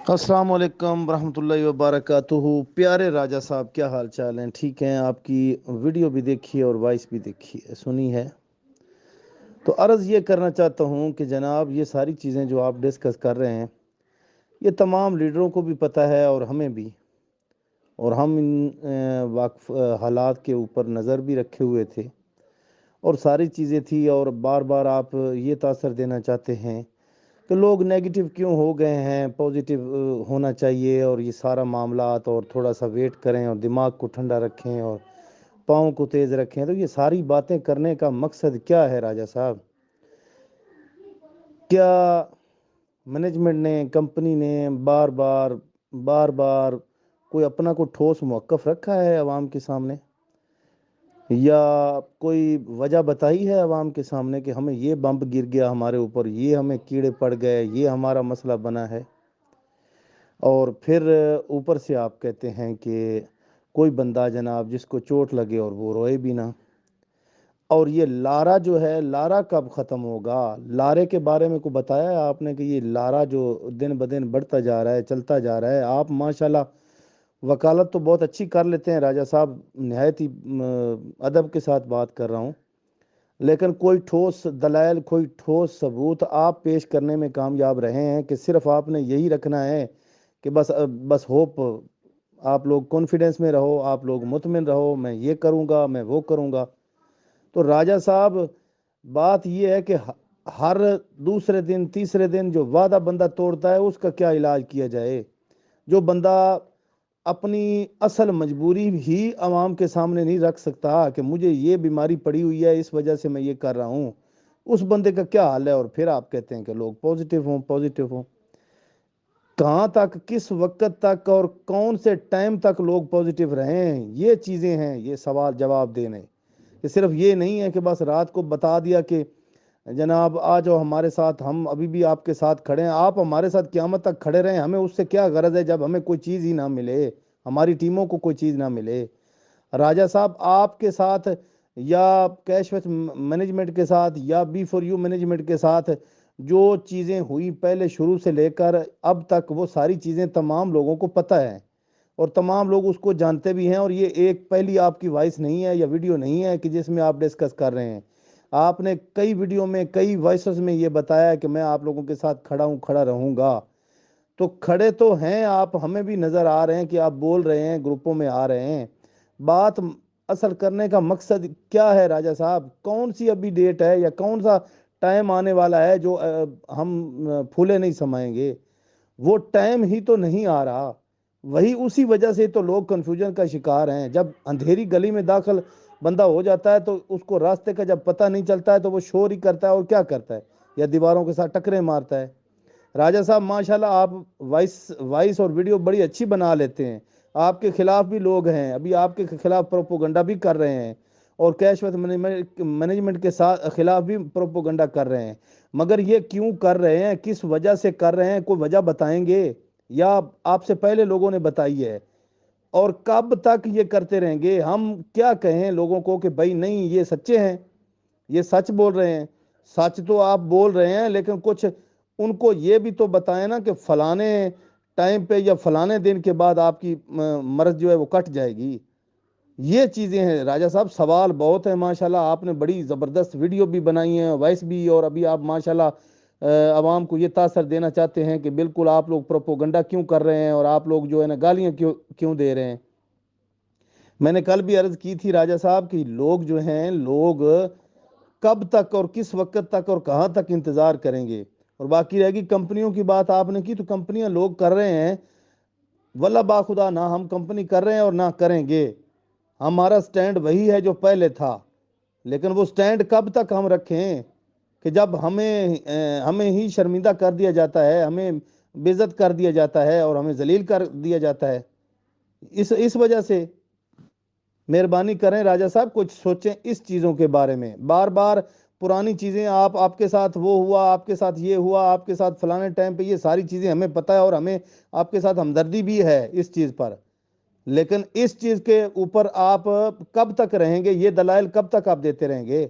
अस्सलाम वालेकुम रहमतुल्लाहि व बारकातुहू। प्यारे राजा साहब, क्या हाल चाल हैं? ठीक हैं? आपकी वीडियो भी देखी है और वॉइस भी देखी है, सुनी है। तो अर्ज़ ये करना चाहता हूँ कि जनाब, ये सारी चीज़ें जो आप डिस्कस कर रहे हैं, ये तमाम लीडरों को भी पता है और हमें भी। और हम इन वाक़फ़ हालात के ऊपर नज़र भी रखे हुए थे और सारी चीज़ें थी। और बार बार आप ये तासर देना चाहते हैं कि लोग नेगेटिव क्यों हो गए हैं, पॉजिटिव होना चाहिए और ये सारा मामलात, और थोड़ा सा वेट करें और दिमाग को ठंडा रखें और पाँव को तेज़ रखें। तो ये सारी बातें करने का मकसद क्या है राजा साहब? क्या मैनेजमेंट ने, कंपनी ने बार बार कोई अपना को ठोस मौक़िफ़ रखा है आवाम के सामने, या कोई वजह बताई है आवाम के सामने कि हमें ये बम्ब गिर गया हमारे ऊपर, ये हमें कीड़े पड़ गए, ये हमारा मसला बना है? और फिर ऊपर से आप कहते हैं कि कोई बंदा जनाब जिसको चोट लगे और वो रोए भी ना। और ये लारा जो है, लारा कब ख़त्म होगा? लारे के बारे में को बताया है आपने कि ये लारा जो दिन ब दिन बढ़ता जा रहा है, चलता जा रहा है? आप माशाल्लाह वकालत तो बहुत अच्छी कर लेते हैं राजा साहब, नहायत ही अदब के साथ बात कर रहा हूँ, लेकिन कोई ठोस दलाइल, कोई ठोस सबूत आप पेश करने में कामयाब रहे हैं कि सिर्फ आपने यही रखना है कि बस होप, आप लोग कॉन्फिडेंस में रहो, आप लोग मुतमिन रहो, मैं ये करूँगा, मैं वो करूँगा। तो राजा साहब, बात ये है कि हर दूसरे दिन तीसरे दिन जो वादा बंदा तोड़ता है उसका क्या इलाज किया जाए? जो बंदा अपनी असल मजबूरी ही आवाम के सामने नहीं रख सकता कि मुझे ये बीमारी पड़ी हुई है, इस वजह से मैं ये कर रहा हूँ, उस बंदे का क्या हाल है? और फिर आप कहते हैं कि लोग पॉजिटिव हों, पॉजिटिव हों। कहाँ तक, किस वक्त तक और कौन से टाइम तक लोग पॉजिटिव रहें? ये चीज़ें हैं, ये सवाल जवाब देने। कि सिर्फ ये नहीं है कि बस रात को बता दिया कि जनाब आ जाओ हमारे साथ, हम अभी भी आपके साथ खड़े हैं, आप हमारे साथ क़यामत तक खड़े रहें, हमें उससे क्या गरज है जब हमें कोई चीज़ ही ना मिले, हमारी टीमों को कोई चीज़ ना मिले। राजा साहब, आपके साथ या कैशवैश मैनेजमेंट के साथ या बी फॉर यू मैनेजमेंट के साथ जो चीज़ें हुई पहले शुरू से लेकर अब तक, वो सारी चीज़ें तमाम लोगों को पता है और तमाम लोग उसको जानते भी हैं। और ये एक पहली आपकी वॉइस नहीं है या वीडियो नहीं है कि जिसमें आप डिस्कस कर रहे हैं। आपने कई वीडियो में, कई वॉइसेस में ये बताया कि मैं आप लोगों के साथ खड़ा हूँ, खड़ा रहूँगा। तो खड़े तो हैं आप, हमें भी नज़र आ रहे हैं कि आप बोल रहे हैं, ग्रुपों में आ रहे हैं। बात असल करने का मकसद क्या है राजा साहब? कौन सी अभी डेट है या कौन सा टाइम आने वाला है जो हम फूले नहीं समाएंगे? वो टाइम ही तो नहीं आ रहा। वही उसी वजह से तो लोग कन्फ्यूजन का शिकार हैं। जब अंधेरी गली में दाखिल बंदा हो जाता है तो उसको रास्ते का जब पता नहीं चलता है तो वो शोर ही करता है और क्या करता है, या दीवारों के साथ टकरे मारता है। राजा साहब, माशाल्लाह आप वॉइस वॉइस और वीडियो बड़ी अच्छी बना लेते हैं। आपके खिलाफ भी लोग हैं, अभी आपके खिलाफ प्रोपोगंडा भी कर रहे हैं और कैशवत मैनेजमेंट के साथ खिलाफ भी प्रोपोगंडा कर रहे हैं। मगर ये क्यों कर रहे हैं, किस वजह से कर रहे हैं? कोई वजह बताएंगे या आपसे पहले लोगों ने बताई है? और कब तक ये करते रहेंगे? हम क्या कहें लोगों को कि भाई नहीं, ये सच्चे हैं, ये सच बोल रहे हैं? सच तो आप बोल रहे हैं, लेकिन कुछ उनको ये भी तो बताएं ना कि फलाने टाइम पे या फलाने दिन के बाद आपकी मर्ज जो है वो कट जाएगी। ये चीज़ें हैं राजा साहब। सवाल बहुत है माशाल्लाह, आपने बड़ी ज़बरदस्त वीडियो भी बनाई है, वॉइस भी, और अभी आप माशाल्लाह आवाम को ये तासर देना चाहते हैं कि बिल्कुल आप लोग प्रोपोगंडा क्यों कर रहे हैं और आप लोग जो है ना गालियाँ क्यों क्यों दे रहे हैं। मैंने कल भी अर्ज़ की थी राजा साहब कि लोग जो हैं, लोग कब तक और किस वक्त तक और कहाँ तक इंतज़ार करेंगे? और बाकी रहेगी कंपनियों की बात आपने की, तो कंपनियां लोग कर रहे हैं, वल्ला बाखुदा ना हम कंपनी कर रहे हैं और ना करेंगे। हमारा स्टैंड वही है जो पहले था, लेकिन वो स्टैंड कब तक हम रखें कि जब हमें ही शर्मिंदा कर दिया जाता है, हमें बेइज्जत कर दिया जाता है और हमें जलील कर दिया जाता है। इस वजह से मेहरबानी करें राजा साहब, कुछ सोचें इस चीज़ों के बारे में। बार बार पुरानी चीज़ें, आपके साथ वो हुआ, आपके साथ ये हुआ, आपके साथ फलाने टाइम पे, ये सारी चीज़ें हमें पता है और हमें आपके साथ हमदर्दी भी है इस चीज़ पर। लेकिन इस चीज़ के ऊपर आप कब तक रहेंगे? ये दलाइल कब तक आप देते रहेंगे?